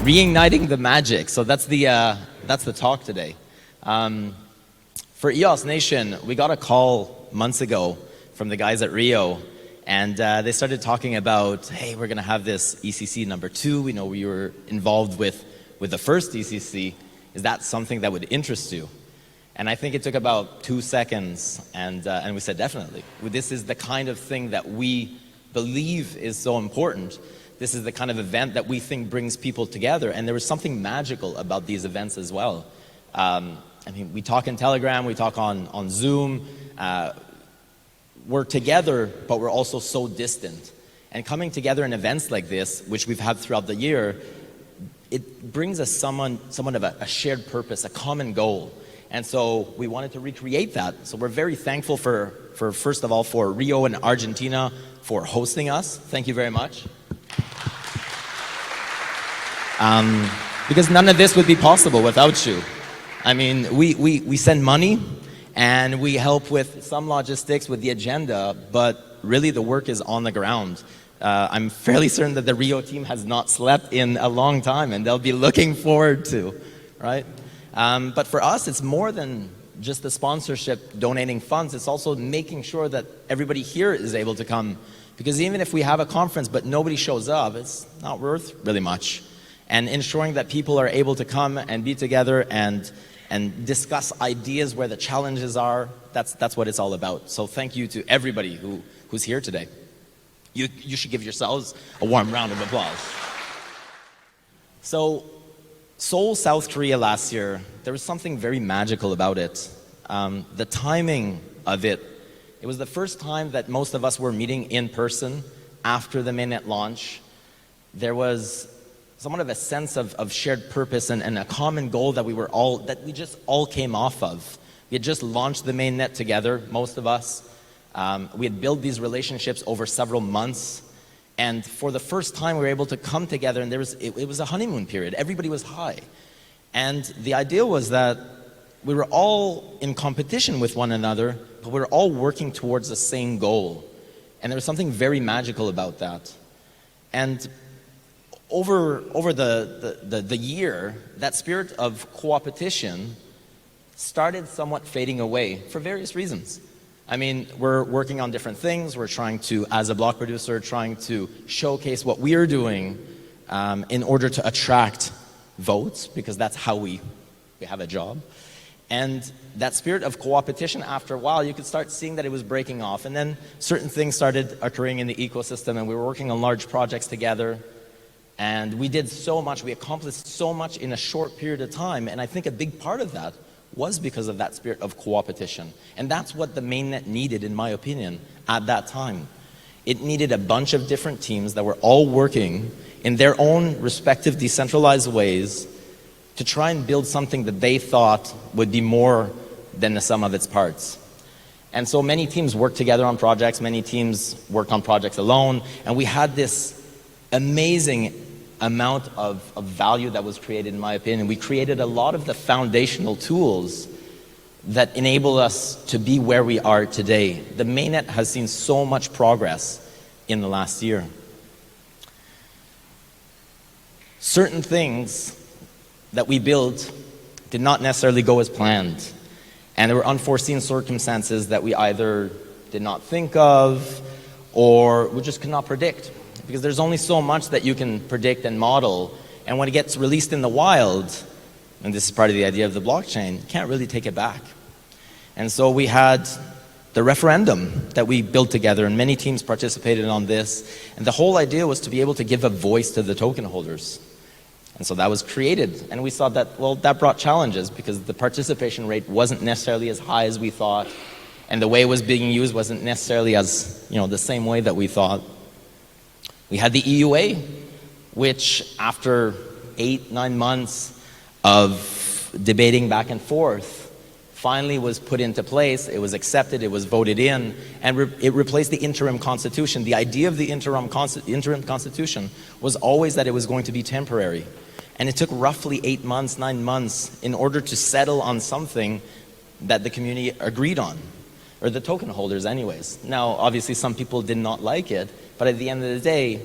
Reigniting the magic. So that's the talk today. For EOS Nation, we got a call months ago from the guys at Rio, and they started talking about, hey, we're going to have this ECC #2. We know we were involved with the first ECC. Is that something that would interest you? And I think it took about 2 seconds, and we said, definitely. This is the kind of thing that we believe is so important. This is the kind of event that we think brings people together, and there was something magical about these events as well. I mean, we talk in Telegram, we talk on Zoom. We're together, but we're also so distant. And coming together in events like this, which we've had throughout the year, it brings us somewhat of a shared purpose, a common goal. And so we wanted to recreate that. So we're very thankful for first of all, for Rio and Argentina for hosting us. Thank you very much. Because none of this would be possible without you. I mean, we send money and we help with some logistics with the agenda, but really the work is on the ground. I'm fairly certain that the Rio team has not slept in a long time, and they'll be looking forward to, right? But for us, it's more than just the sponsorship, donating funds. It's also making sure that everybody here is able to come. Because even if we have a conference but nobody shows up, it's not worth really much. And ensuring that people are able to come and be together and discuss ideas where the challenges are, that's what it's all about. So thank you to everybody who's here today. You should give yourselves a warm round of applause. So, Seoul, South Korea last year, there was something very magical about it. The timing of it, it was the first time that most of us were meeting in person after the mainnet launch. There was somewhat of a sense of shared purpose and a common goal that we just all came off of. We had just launched the mainnet together, most of us. We had built these relationships over several months. And for the first time, we were able to come together, and it was a honeymoon period. Everybody was high. And the idea was that we were all in competition with one another, but we were all working towards the same goal. And there was something very magical about that. And over the year, that spirit of co-opetition started somewhat fading away for various reasons. I mean, we're working on different things. We're trying to, as a block producer, trying to showcase what we are doing in order to attract votes, because that's how we have a job. And that spirit of co-opetition, after a while, you could start seeing that it was breaking off. And then certain things started occurring in the ecosystem, and we were working on large projects together. And we did so much, we accomplished so much in a short period of time. And I think a big part of that was because of that spirit of co-opetition. And that's what the mainnet needed, in my opinion, at that time. It needed a bunch of different teams that were all working in their own respective decentralized ways to try and build something that they thought would be more than the sum of its parts. And so many teams worked together on projects, many teams worked on projects alone, and we had this amazing amount of value that was created, in my opinion. We created a lot of the foundational tools that enable us to be where we are today. The mainnet has seen so much progress in the last year. Certain things that we built did not necessarily go as planned, and there were unforeseen circumstances that we either did not think of or we just could not predict. Because there's only so much that you can predict and model, and when it gets released in the wild, and this is part of the idea of the blockchain, you can't really take it back. And so we had the referendum that we built together, and many teams participated on this, and the whole idea was to be able to give a voice to the token holders. And so that was created, and we saw that, well, that brought challenges because the participation rate wasn't necessarily as high as we thought, and the way it was being used wasn't necessarily as, the same way that we thought. We had the EUA, which after 8-9 months of debating back and forth, finally was put into place. It was accepted, it was voted in, and it replaced the interim constitution. The idea of the interim constitution was always that it was going to be temporary. And it took roughly 8 months, 9 months in order to settle on something that the community agreed on, or the token holders anyways. Now, obviously some people did not like it, but at the end of the day,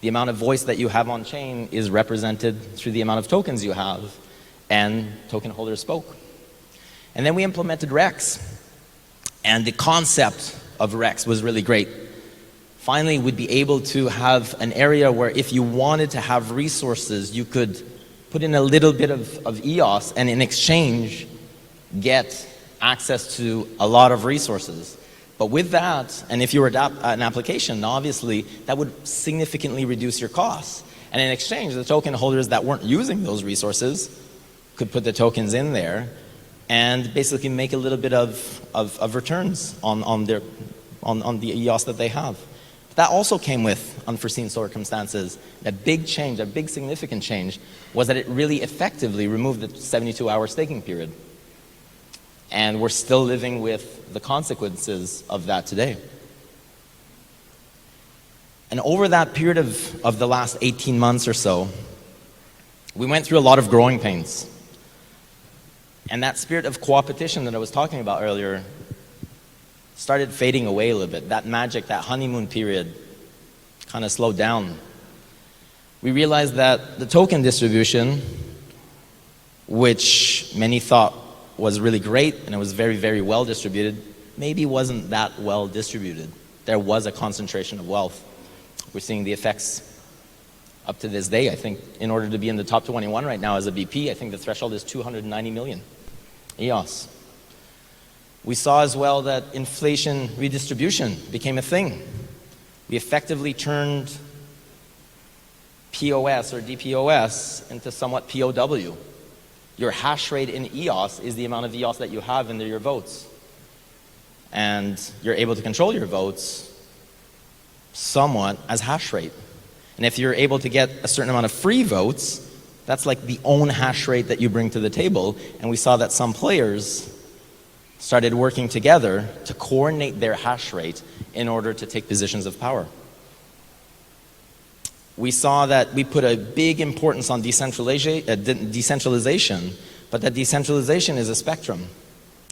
The amount of voice that you have on chain is represented through the amount of tokens you have, and token holders spoke. And then we implemented Rex, and the concept of Rex was really great. Finally, we'd be able to have an area where if you wanted to have resources, you could put in a little bit of EOS and in exchange get access to a lot of resources. But with that, and if you were an application, obviously that would significantly reduce your costs. And in exchange, the token holders that weren't using those resources could put the tokens in there and basically make a little bit of returns on the EOS that they have. That also came with unforeseen circumstances. A big change, a big significant change, was that it really effectively removed the 72-hour staking period. And we're still living with the consequences of that today. And over that period of the last 18 months or so, we went through a lot of growing pains. And that spirit of coopetition that I was talking about earlier started fading away a little bit. That magic, that honeymoon period kind of slowed down. We realized that the token distribution, which many thought was really great and it was very, very well distributed, maybe wasn't that well distributed. There was a concentration of wealth. We're seeing the effects up to this day. I think in order to be in the top 21 right now as a BP, I think the threshold is 290 million EOS. We saw as well that inflation redistribution became a thing. We effectively turned POS or DPoS into somewhat POW. Your hash rate in EOS is the amount of EOS that you have in your votes. And you're able to control your votes somewhat as hash rate. And if you're able to get a certain amount of free votes, that's like the own hash rate that you bring to the table. And we saw that some players started working together to coordinate their hash rate in order to take positions of power. We saw that we put a big importance on decentralization, but that decentralization is a spectrum.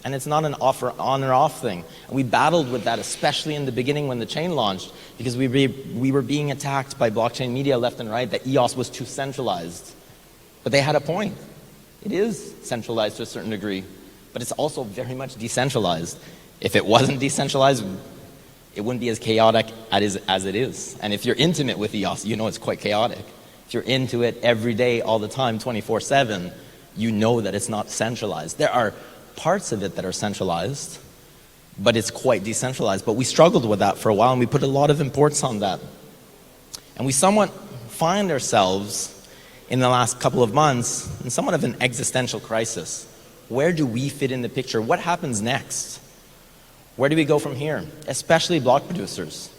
And it's not an on or off thing. And we battled with that, especially in the beginning when the chain launched, because we were being attacked by blockchain media left and right that EOS was too centralized. But they had a point. It is centralized to a certain degree, but it's also very much decentralized. If it wasn't decentralized, it wouldn't be as chaotic as it is. And if you're intimate with EOS, you know it's quite chaotic. If you're into it every day, all the time, 24/7, you know that it's not centralized. There are parts of it that are centralized, but it's quite decentralized. But we struggled with that for a while, and we put a lot of importance on that. And we somewhat find ourselves in the last couple of months in somewhat of an existential crisis. Where do we fit in the picture? What happens next? Where do we go from here? Especially block producers.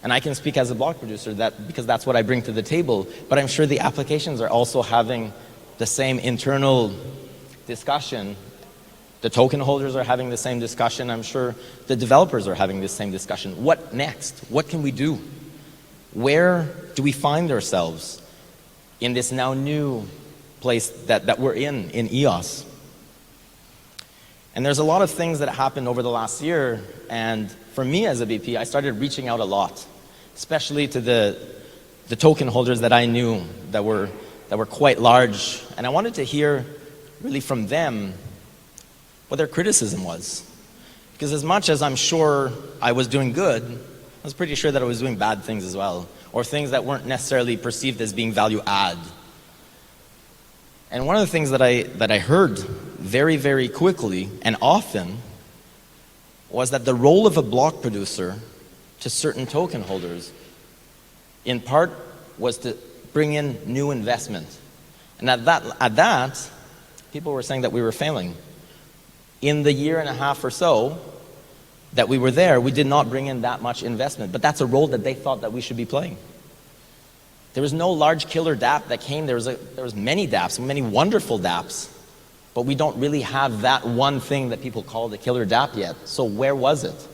And I can speak as a block producer because that's what I bring to the table, but I'm sure the applications are also having the same internal discussion. The token holders are having the same discussion. I'm sure the developers are having the same discussion. What next? What can we do? Where do we find ourselves in this now new place that we're in EOS? And there's a lot of things that happened over the last year, and for me as a BP, I started reaching out a lot, especially to the token holders that I knew that were quite large, and I wanted to hear really from them what their criticism was. Because as much as I'm sure I was doing good, I was pretty sure that I was doing bad things as well, or things that weren't necessarily perceived as being value add. And one of the things that I heard very, very quickly and often was that the role of a block producer to certain token holders, in part, was to bring in new investment. And at that, people were saying that we were failing. In the year and a half or so that we were there, we did not bring in that much investment, but that's a role that they thought that we should be playing. There was no large killer dApp that came. There was many dApps, many wonderful dApps, but we don't really have that one thing that people call the killer dApp yet. So where was it?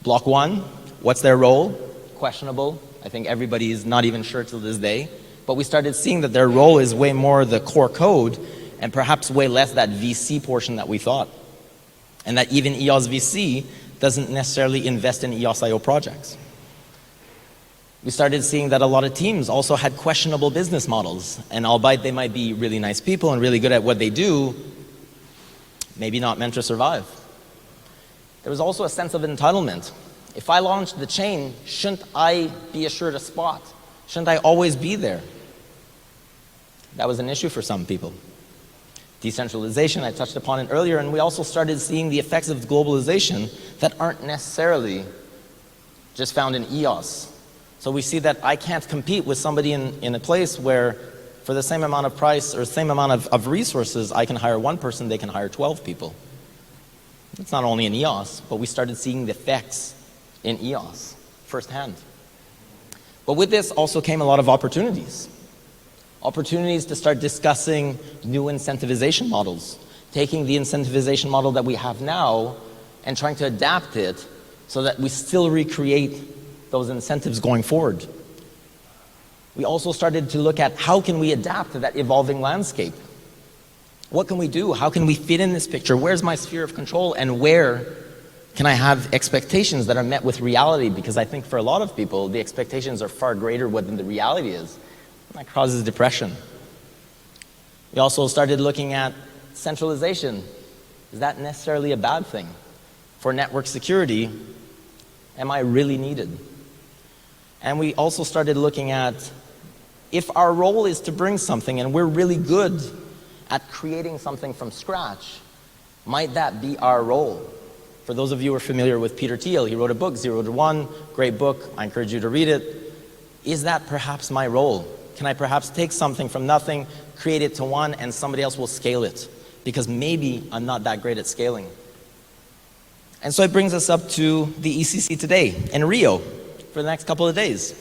Block one, what's their role? Questionable. I think everybody is not even sure till this day. But we started seeing that their role is way more the core code and perhaps way less that VC portion that we thought. And that even EOS VC doesn't necessarily invest in EOSIO projects. We started seeing that a lot of teams also had questionable business models, and albeit they might be really nice people and really good at what they do, maybe not meant to survive. There was also a sense of entitlement. If I launched the chain, shouldn't I be assured a spot? Shouldn't I always be there? That was an issue for some people. Decentralization, I touched upon it earlier, and we also started seeing the effects of globalization that aren't necessarily just found in EOS. So we see that I can't compete with somebody in a place where for the same amount of price or same amount of resources, I can hire one person, they can hire 12 people. It's not only in EOS, but we started seeing the effects in EOS firsthand. But with this also came a lot of opportunities. Opportunities to start discussing new incentivization models, taking the incentivization model that we have now and trying to adapt it so that we still recreate those incentives going forward. We also started to look at how can we adapt to that evolving landscape. What can we do? How can we fit in this picture? Where's my sphere of control, and where can I have expectations that are met with reality? Because I think for a lot of people, the expectations are far greater than the reality is. That causes depression. We also started looking at centralization. Is that necessarily a bad thing? For network security, am I really needed? And we also started looking at if our role is to bring something and we're really good at creating something from scratch, might that be our role? For those of you who are familiar with Peter Thiel, he wrote a book, 0 to 1, great book, I encourage you to read it. Is that perhaps my role? Can I perhaps take something from nothing, create it to 1, and somebody else will scale it? Because maybe I'm not that great at scaling. And so it brings us up to the ECC today in Rio for the next couple of days.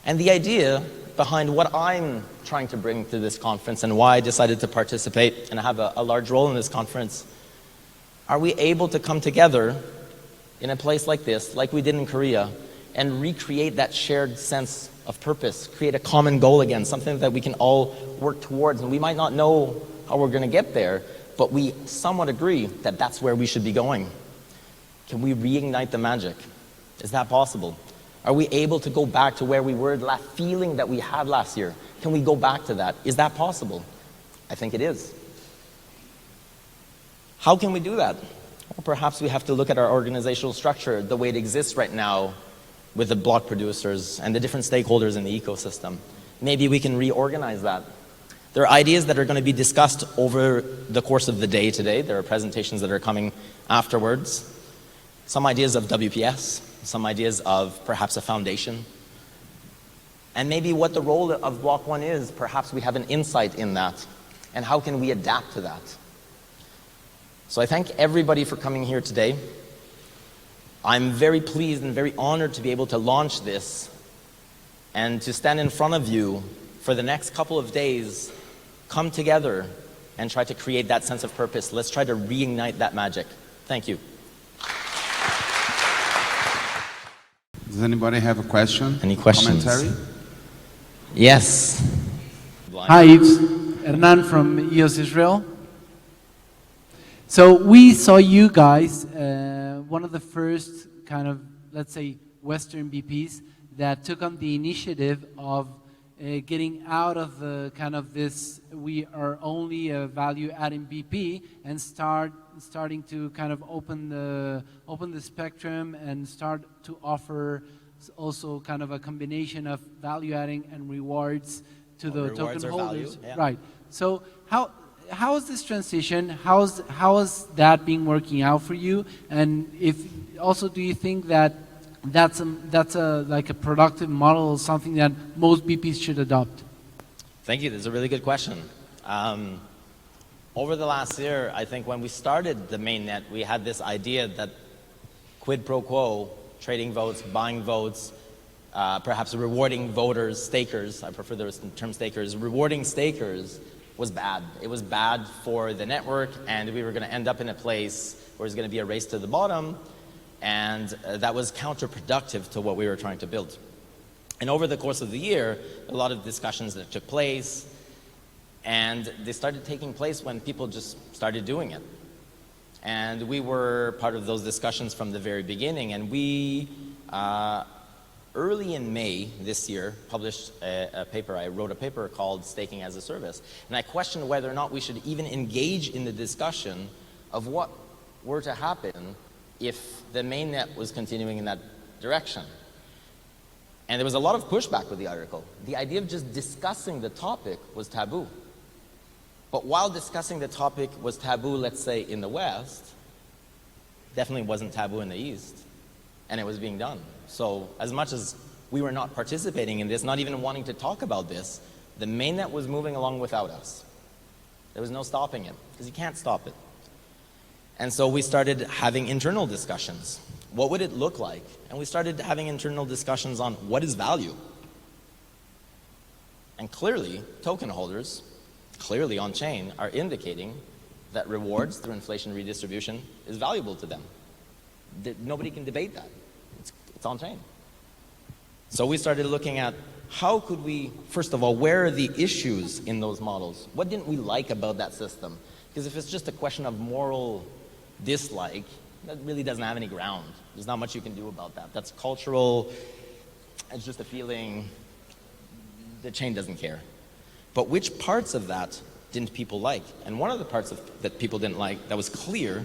And the idea behind what I'm trying to bring to this conference and why I decided to participate and have a large role in this conference, are we able to come together in a place like this, like we did in Korea, and recreate that shared sense of purpose, create a common goal again, something that we can all work towards. And we might not know how we're going to get there, but we somewhat agree that that's where we should be going. Can we reignite the magic? Is that possible? Are we able to go back to where we were, that feeling that we had last year? Can we go back to that? Is that possible? I think it is. How can we do that? Well, perhaps we have to look at our organizational structure, the way it exists right now, with the block producers and the different stakeholders in the ecosystem. Maybe we can reorganize that. There are ideas that are going to be discussed over the course of the day today. There are presentations that are coming afterwards. Some ideas of WPS, some ideas of perhaps a foundation. And maybe what the role of Block 1 is, perhaps we have an insight in that. And how can we adapt to that? So I thank everybody for coming here today. I'm very pleased and very honored to be able to launch this and to stand in front of you for the next couple of days, come together and try to create that sense of purpose. Let's try to reignite that magic. Thank you. Does anybody have a question? Any questions? Commentary? Yes. Hi, it's Hernan from EOS Israel. So we saw you guys, one of the first kind of, let's say, Western BPs that took on the initiative of getting out of the kind of this, we are only a value-adding BP, and starting to kind of open the spectrum and start to offer also kind of a combination of value-adding and rewards to the token holders. Yeah. Right. So how is this transition? How is that been working out for you? And if also, do you think that that's like a productive model, something that most BPs should adopt? Thank you. That's a really good question. Over the last year, I think when we started the mainnet, we had this idea that quid pro quo, trading votes, buying votes, perhaps rewarding voters, stakers, I prefer the term stakers, rewarding stakers was bad. It was bad for the network, and we were going to end up in a place where it was going to be a race to the bottom, and that was counterproductive to what we were trying to build. And over the course of the year, a lot of discussions that took place, and they started taking place when people just started doing it. And we were part of those discussions from the very beginning, and we early in May this year, published a paper. I wrote a paper called Staking as a Service, and I questioned whether or not we should even engage in the discussion of what were to happen if the mainnet was continuing in that direction. And there was a lot of pushback with the article. The idea of just discussing the topic was taboo. But while discussing the topic was taboo, let's say, in the West, definitely wasn't taboo in the East, and it was being done. So as much as we were not participating in this, not even wanting to talk about this, the mainnet was moving along without us. There was no stopping it, because you can't stop it. And so we started having internal discussions. What would it look like? And we started having internal discussions on what is value. And clearly, token holders, clearly on chain, are indicating that rewards through inflation redistribution is valuable to them. Nobody can debate that. It's on chain. So we started looking at how could we, first of all, where are the issues in those models? What didn't we like about that system? Because if it's just a question of moral dislike, that really doesn't have any ground. There's not much you can do about that. That's cultural. It's just a feeling. The chain doesn't care. But which parts of that didn't people like? And one of the parts that people didn't like that was clear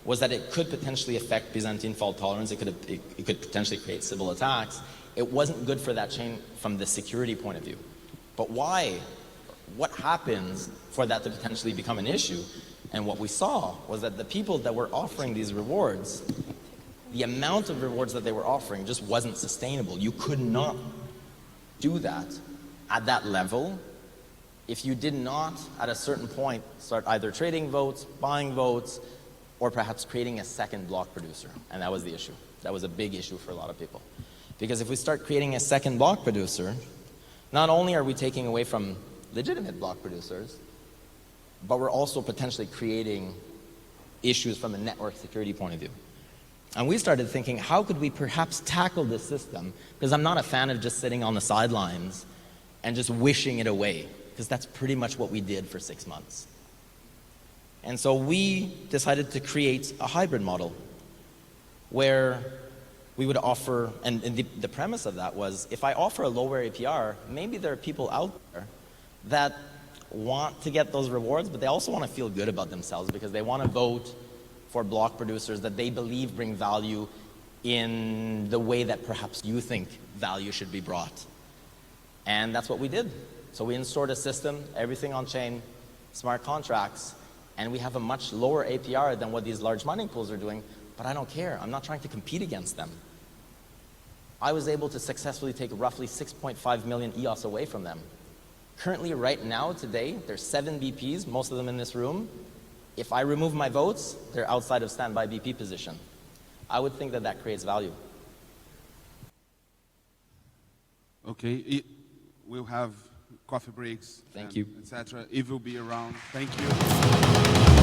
was that it could potentially affect Byzantine fault tolerance. It could potentially create civil attacks. It wasn't good for that chain from the security point of view. But why? What happens for that to potentially become an issue? And what we saw was that the people that were offering these rewards, the amount of rewards that they were offering just wasn't sustainable. You could not do that at that level if you did not, at a certain point, start either trading votes, buying votes, or perhaps creating a second block producer. And that was the issue. That was a big issue for a lot of people. Because if we start creating a second block producer, not only are we taking away from legitimate block producers, but we're also potentially creating issues from a network security point of view. And we started thinking, how could we perhaps tackle this system? Because I'm not a fan of just sitting on the sidelines and just wishing it away, because that's pretty much what we did for 6 months. And so we decided to create a hybrid model where we would offer, and the premise of that was, if I offer a lower APR, maybe there are people out there that want to get those rewards, but they also want to feel good about themselves because they want to vote for block producers that they believe bring value in the way that perhaps you think value should be brought. And that's what we did. So we installed a system, everything on chain, smart contracts, and we have a much lower APR than what these large mining pools are doing, but I don't care. I'm not trying to compete against them. I was able to successfully take roughly 6.5 million EOS away from them. Currently, right now, today, there's 7 BPs, most of them in this room. If I remove my votes, they're outside of standby BP position. I would think that that creates value. Okay, we'll have coffee breaks. Thank you. Etc. Eve will be around. Thank you.